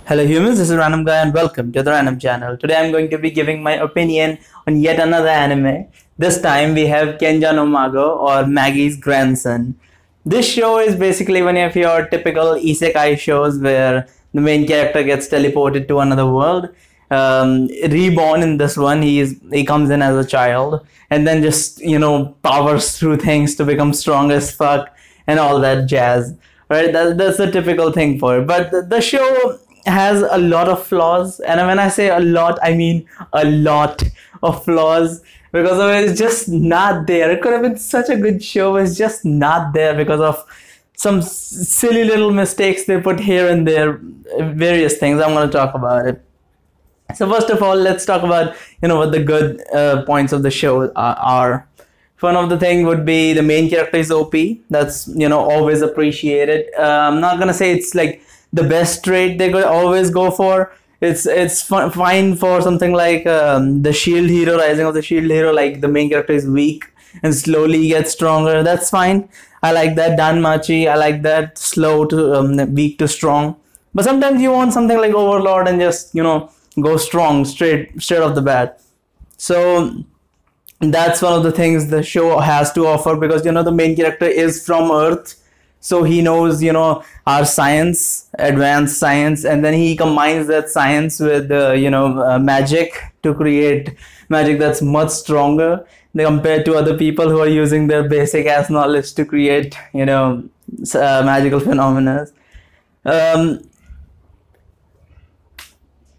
Hello humans, this is Random Guy and welcome to the Random Channel. Today I'm going to be giving my opinion on yet another anime. This time we have Kenja no Mago, or Maggie's grandson. This show is basically one of your typical isekai shows where the main character gets teleported to another world. Reborn in this one, he comes in as a child and then just powers through things to become strong as fuck and all that jazz. Right, that's the typical thing for it. But the show has a lot of flaws, and when I say a lot, I mean a lot of flaws, because of it's just not there. It could have been such a good show, it's just not there because of some silly little mistakes they put here and there, various things. I'm going to talk about it. So first of all, let's talk about what the good points of the show are. One of the things would be the main character is OP. That's always appreciated. I'm not gonna say it's like the best trait they could always go for. It's fine for something like the Shield Hero, Rising of the Shield Hero. Like the main character is weak and slowly gets stronger. That's fine. I like that. Danmachi, I like that. Slow to weak to strong. But sometimes you want something like Overlord and just go strong straight off the bat. So that's one of the things the show has to offer, because the main character is from Earth, so he knows our science, advanced science, and then he combines that science with magic to create magic that's much stronger compared to other people who are using their basic ass knowledge to create magical phenomena.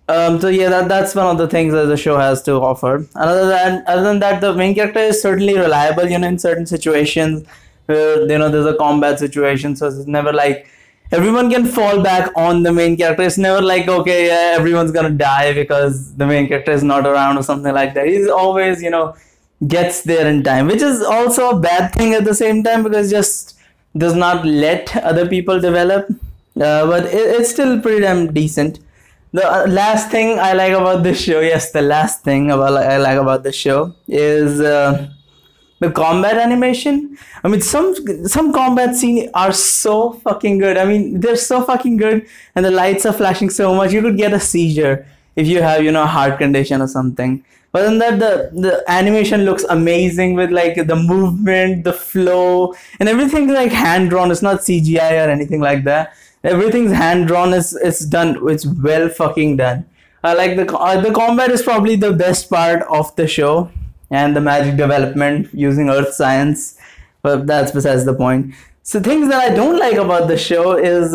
So yeah, that's one of the things that the show has to offer. Other than that, the main character is certainly reliable, in certain situations where, there's a combat situation. So it's never like everyone can fall back on the main character. It's never like, okay, yeah, everyone's gonna die because the main character is not around or something like that. He's always, gets there in time, which is also a bad thing at the same time, because just does not let other people develop. But it's still pretty damn decent. The last thing I like about this show, yes, the last thing I like about this show is the combat animation. I mean, some combat scenes are so fucking good. I mean, they're so fucking good, and the lights are flashing so much. You could get a seizure if you have, a heart condition or something. But then the animation looks amazing with like the movement, the flow, and everything like hand drawn. It's not CGI or anything like that. Everything's hand drawn. It's done. It's well fucking done. I like the combat is probably the best part of the show, and the magic development using earth science. But that's besides the point. So things that I don't like about the show is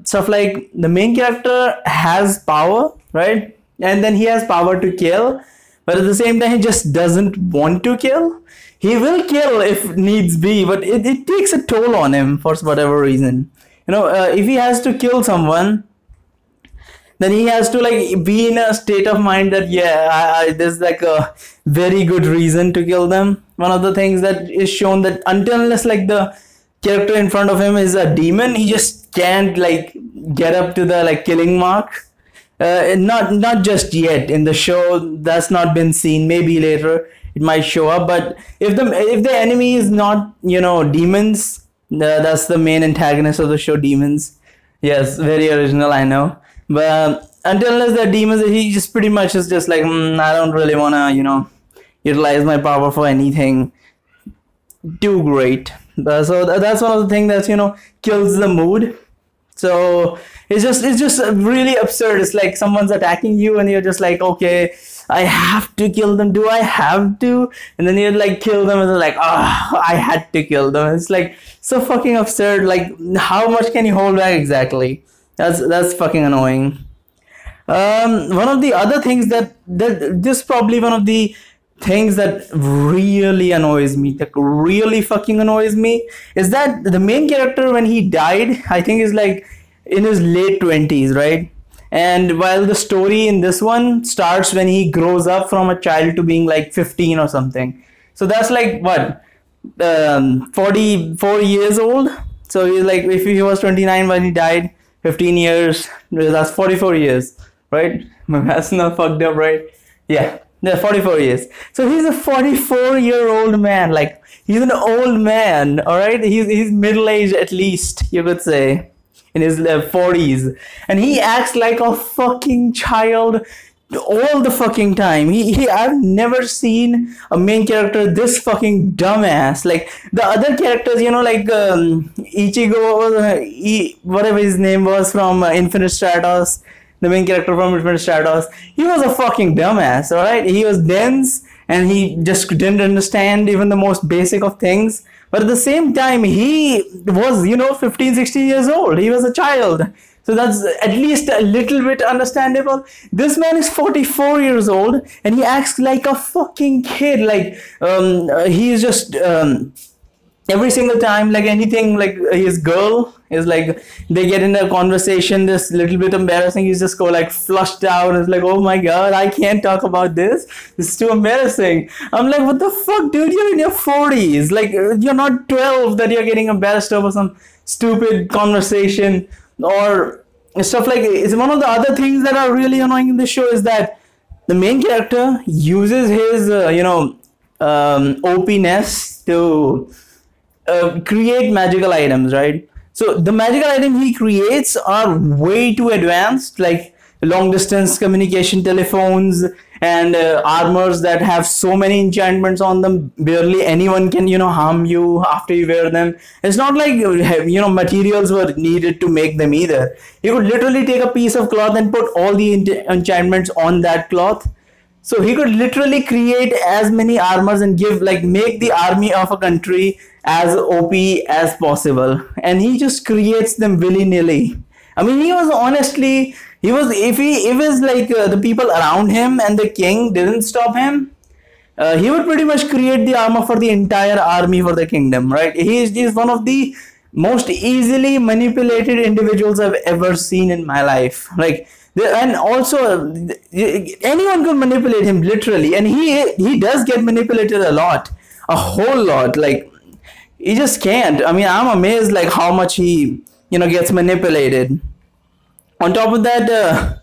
stuff like the main character has power, right? And then he has power to kill, but at the same time he just doesn't want to kill. He will kill if needs be, but it takes a toll on him for whatever reason. If he has to kill someone, then he has to like be in a state of mind that there's like a very good reason to kill them. One of the things that is shown, that unless like the character in front of him is a demon, he just can't like get up to the like killing mark. Not just yet in the show. That's not been seen. Maybe later it might show up. But if the enemy is not demons. That's the main antagonist of the show, demons. Yes, very original, I know. But unless they're demons, he just pretty much is just like, I don't really want to, utilize my power for anything too great. So that's one of the things that, kills the mood. So it's just really absurd. It's like someone's attacking you and you're just like, okay, I have to kill them. Do I have to? And then you like kill them and they're like, I had to kill them. It's like so fucking absurd. Like, how much can you hold back exactly? That's fucking annoying. One of the other things that this is probably one of the things that really annoys me, that really fucking annoys me, is that the main character, when he died, I think is like in his late 20s, right? And while the story in this one starts when he grows up from a child to being like 15 or something. So that's like what, 44 years old. So he's like, if he was 29 when he died, 15 years, that's 44 years, right? That's not fucked up, right? Yeah, 44 years. So he's a 44-year-old man. Like, he's an old man, all right? He's middle-aged at least, you could say. in his 40s, and he acts like a fucking child all the fucking time. I've never seen a main character this fucking dumbass. Like the other characters, like Ichigo, whatever his name was from Infinite Stratos, the main character from Infinite Stratos, he was a fucking dumbass, alright? He was dense and he just didn't understand even the most basic of things. But at the same time, he was, 15, 16 years old. He was a child. So that's at least a little bit understandable. This man is 44 years old and he acts like a fucking kid. Like, he is just, every single time, like anything, like his girl is like, they get in a conversation, this little bit embarrassing, he's just go like flushed out. It's like, oh my God, I can't talk about this. This is too embarrassing. I'm like, what the fuck, dude? You're in your 40s. Like, you're not 12 that you're getting embarrassed over some stupid conversation or stuff. Like, it's one of the other things that are really annoying in this show is that the main character uses his, OP-ness to create magical items, right? So the magical item he creates are way too advanced, like long distance communication telephones and armors that have so many enchantments on them, barely anyone can harm you after you wear them. It's not like materials were needed to make them either. You could literally take a piece of cloth and put all the enchantments on that cloth. So he could literally create as many armors and make the army of a country as OP as possible, and he just creates them willy-nilly. I mean, he was honestly, if it was like the people around him and the king didn't stop him, he would pretty much create the armor for the entire army for the kingdom, right? He is one of the most easily manipulated individuals I've ever seen in my life. Like, and also anyone could manipulate him literally, and he does get manipulated a whole lot. Like, he just can't. I mean, I'm amazed like how much he gets manipulated. On top of that,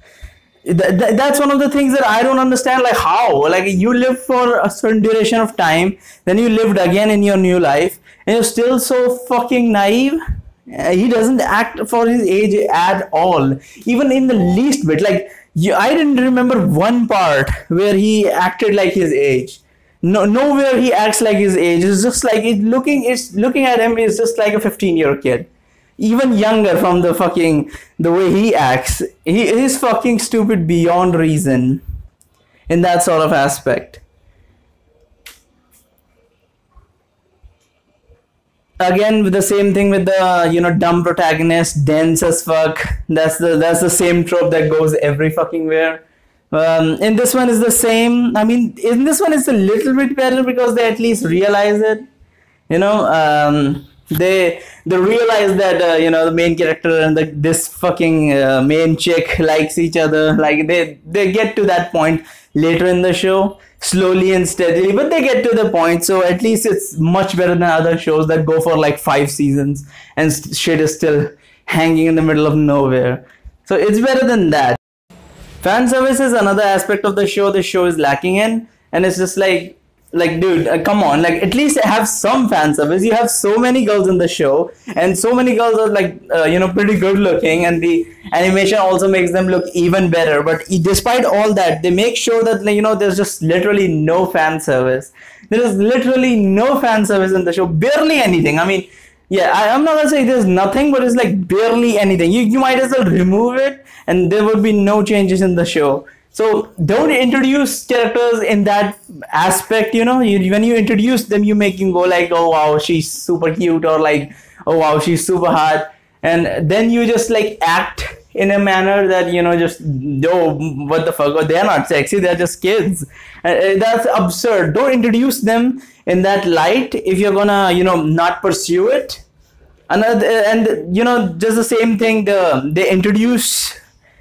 that's one of the things that I don't understand. Like, how, like, you live for a certain duration of time, then you lived again in your new life, and you're still so fucking naive. He doesn't act for his age at all, even in the least bit. Like, I didn't remember one part where he acted like his age. Nowhere he acts like his age. It's just like looking at him is just like a 15-year kid, even younger from the way he acts. He is fucking stupid beyond reason in that sort of aspect. Again, with the same thing with the dumb protagonist, dense as fuck. That's the same trope that goes every fucking where. In this one is the same. I mean, in this one it's a little bit better because they at least realize it. They realize that the main character and this fucking main chick likes each other. Like, they get to that point later in the show, slowly and steadily, but they get to the point. So at least it's much better than other shows that go for like 5 seasons and shit is still hanging in the middle of nowhere. So it's better than that. Fan service is another aspect of the show is lacking in, and it's just like dude, come on, like, at least have some fan service. You have so many girls in the show, and so many girls are like pretty good looking, and the animation also makes them look even better. But despite all that, they make sure that there's just literally no fan service. There is literally no fan service in the show, barely anything. I mean, yeah, I'm not gonna say there's nothing, but it's like barely anything. You might as well remove it and there would be no changes in the show. So don't introduce characters in that aspect. When you introduce them, you make him go like, oh wow, she's super cute, or like, oh wow, she's super hot, and then you just like act in a manner that just, oh, what the fuck, oh, they're not sexy, they're just kids. That's absurd. Don't introduce them in that light if you're gonna not pursue it. And just the same thing, they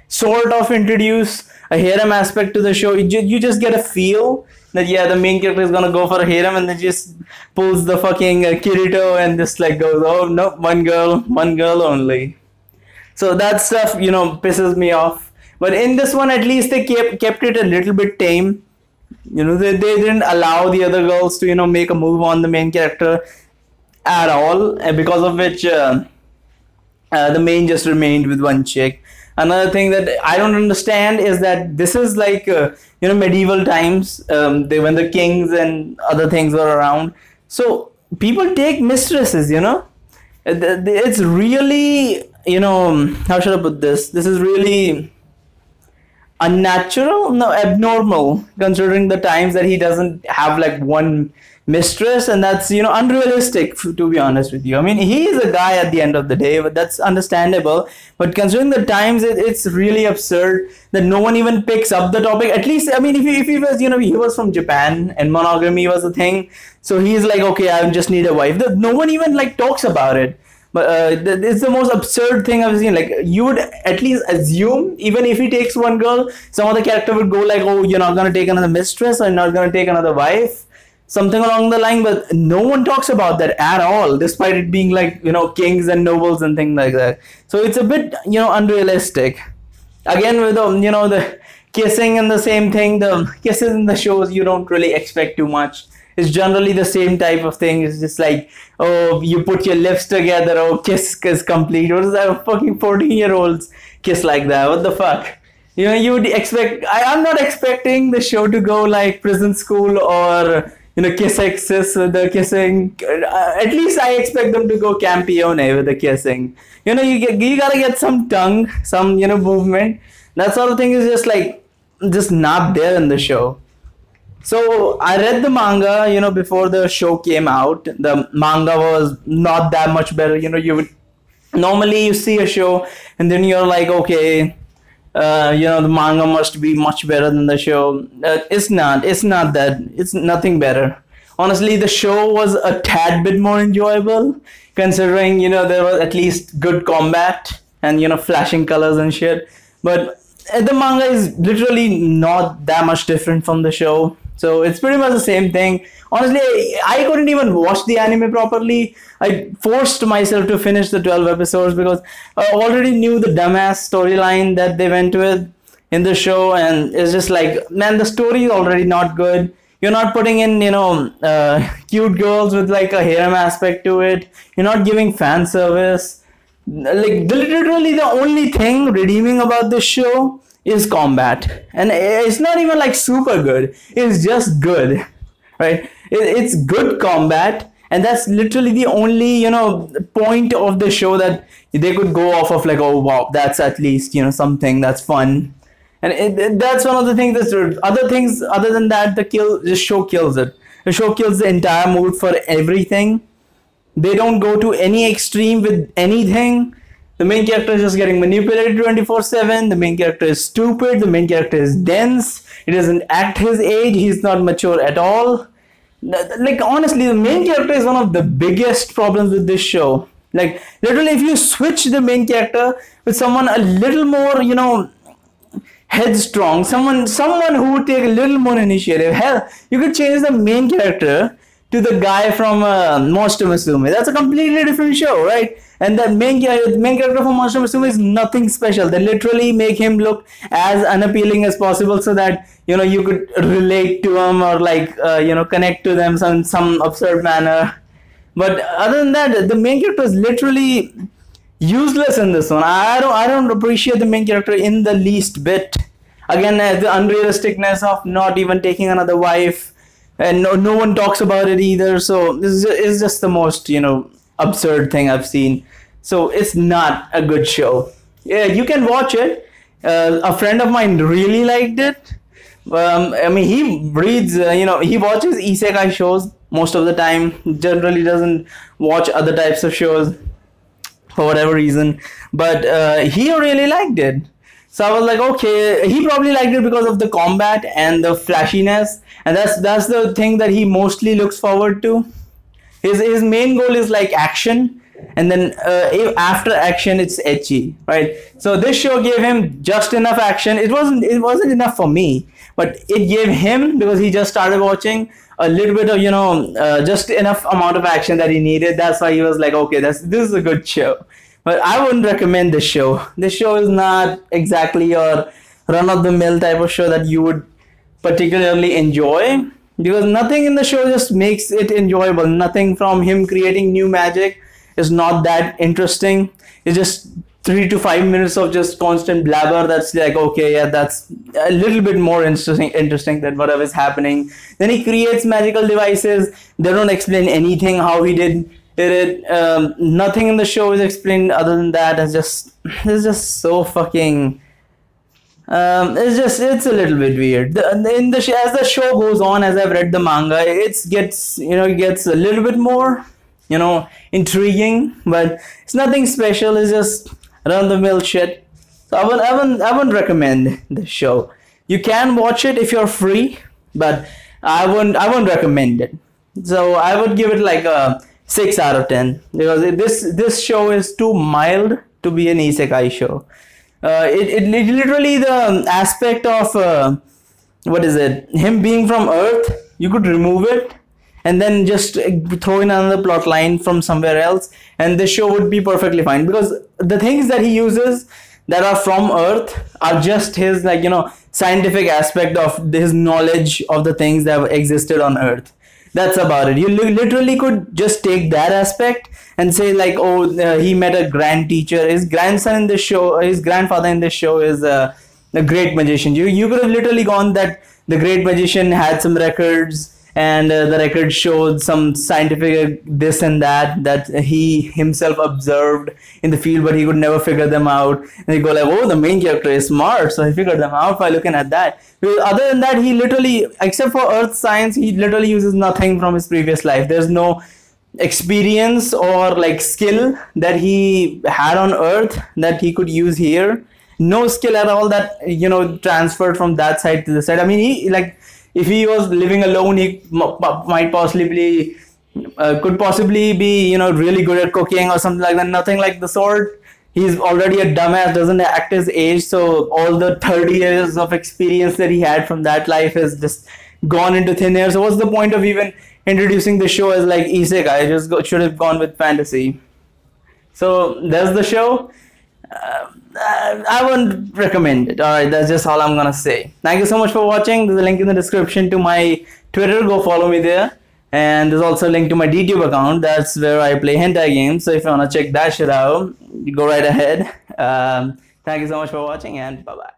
sort of introduce a harem aspect to the show. You just get a feel that, yeah, the main character is gonna go for a harem, and then just pulls the fucking Kirito and just like goes, oh no, one girl only. So that stuff pisses me off. But in this one, at least they kept it a little bit tame. They didn't allow the other girls to make a move on the main character at all, and because of which The main just remained with one chick. Another thing that I don't understand is that this is like medieval times. When the kings and other things were around, so people take mistresses. It's really, how should I put this? This is really unnatural, no, abnormal, considering the times that he doesn't have like one mistress, and that's unrealistic, to be honest with you. I mean, he is a guy at the end of the day, but that's understandable. But considering the times, it's really absurd that no one even picks up the topic. At least, I mean, if he was, he was from Japan and monogamy was a thing, so he's like, okay, I just need a wife. No one even like talks about it. But it's the most absurd thing I've seen. Like, you would at least assume, even if he takes one girl, some other character would go like, oh, you're not going to take another mistress, or you're not going to take another wife, something along the line. But no one talks about that at all, despite it being like, kings and nobles and things like that. So it's a bit, unrealistic. Again, with the kissing and the same thing, the kisses in the shows, you don't really expect too much. It's generally the same type of thing. It's just like, oh, you put your lips together, oh, kiss is complete. What is that? Fucking 14-year-olds kiss like that. What the fuck? You would expect, I'm not expecting the show to go like Prison School or, Kiss Exes with the kissing. At least I expect them to go Campione with the kissing. You gotta get some tongue, some, movement. That sort of thing is just not there in the show. So I read the manga, before the show came out. The manga was not that much better. You would normally you see a show and then you're like, okay, the manga must be much better than the show. It's not. It's not that. It's nothing better. Honestly, the show was a tad bit more enjoyable, considering there was at least good combat and flashing colors and shit. But the manga is literally not that much different from the show. So it's pretty much the same thing. Honestly, I couldn't even watch the anime properly. I forced myself to finish the 12 episodes because I already knew the dumbass storyline that they went with in the show. And it's just like, man, the story is already not good. You're not putting in, cute girls with like a harem aspect to it. You're not giving fan service. Like, literally the only thing redeeming about this show is combat, and it's not even like super good. It's just good, right? It's good combat, and that's literally the only point of the show that they could go off of. Like, oh wow, that's at least something that's fun, and that's one of the things. That's other things other than that, the show kills it. The show kills the entire mood for everything. They don't go to any extreme with anything. The main character is just getting manipulated 24/7. The main character is stupid. The main character is dense. He doesn't act his age. He's not mature at all. Like, honestly, the main character is one of the biggest problems with this show. Like, literally, if you switch the main character with someone a little more, headstrong, someone who would take a little more initiative, hell, you could change the main character to the guy from Monster Musume. That's a completely different show, right? And the main character from Monster Musume is nothing special. They literally make him look as unappealing as possible so that you could relate to him or like connect to them some absurd manner. But other than that, the main character is literally useless in this one. I don't appreciate the main character in the least bit. Again, the unrealisticness of not even taking another wife, and no one talks about it either. So this is just the most absurd thing I've seen. So it's not a good show. Yeah, you can watch it. A friend of mine really liked it. I mean, he reads, he watches isekai shows most of the time. Generally doesn't watch other types of shows for whatever reason. But he really liked it. So I was like, okay, he probably liked it because of the combat and the flashiness. And that's the thing that he mostly looks forward to. His main goal is like action, and then after action it's ecchi, right? So this show gave him just enough action. It wasn't enough for me, but it gave him, because he just started watching, a little bit of just enough amount of action that he needed. That's why he was like, okay, this is a good show. But I wouldn't recommend this show. This show is not exactly your run-of-the-mill type of show that you would particularly enjoy, because nothing in the show just makes it enjoyable. Nothing from him creating new magic. is not that interesting. It's just 3 to 5 minutes of just constant blabber. That's like, okay, yeah, that's a little bit more interesting than whatever is happening. Then he creates magical devices. They don't explain anything how he did it. Nothing in the show is explained other than that. It's just so fucking. It's a little bit weird. As the show goes on, as I've read the manga, it gets a little bit more intriguing, but it's nothing special. It's just run the mill shit. So I wouldn't recommend the show. You can watch it if you're free, but I wouldn't recommend it. So I would give it like a 6 out of 10 because this show is too mild to be an isekai show. It literally, the aspect of him being from Earth, you could remove it and then just throw in another plot line from somewhere else, and the show would be perfectly fine, because the things that he uses that are from Earth are just his scientific aspect of his knowledge of the things that have existed on Earth. That's about it. You literally could just take that aspect and say like, oh, he met a grand teacher. His grandfather in this show is a great magician. You could have literally gone that the great magician had some records, and the records showed some scientific this and that he himself observed in the field, but he could never figure them out. And you go like, oh, the main character is smart, so he figured them out by looking at that. Because other than that, he literally, except for earth science, he literally uses nothing from his previous life. There's no experience or like skill that he had on Earth that he could use here. No skill at all that transferred from that side to the side. I mean, if he was living alone, he might possibly be really good at cooking or something like that. Nothing like the sort. He's already a dumbass, doesn't act his age, so all the 30 years of experience that he had from that life is just gone into thin air. So what's the point of even introducing the show as like isekai? Should have gone with fantasy. So there's the show. I wouldn't recommend it. Alright, that's just all I'm gonna say. Thank you so much for watching. There's a link in the description to my Twitter. Go follow me there. And there's also a link to my Dtube account. That's where I play hentai games. So if you wanna check that shit out, go right ahead. Thank you so much for watching, and bye bye.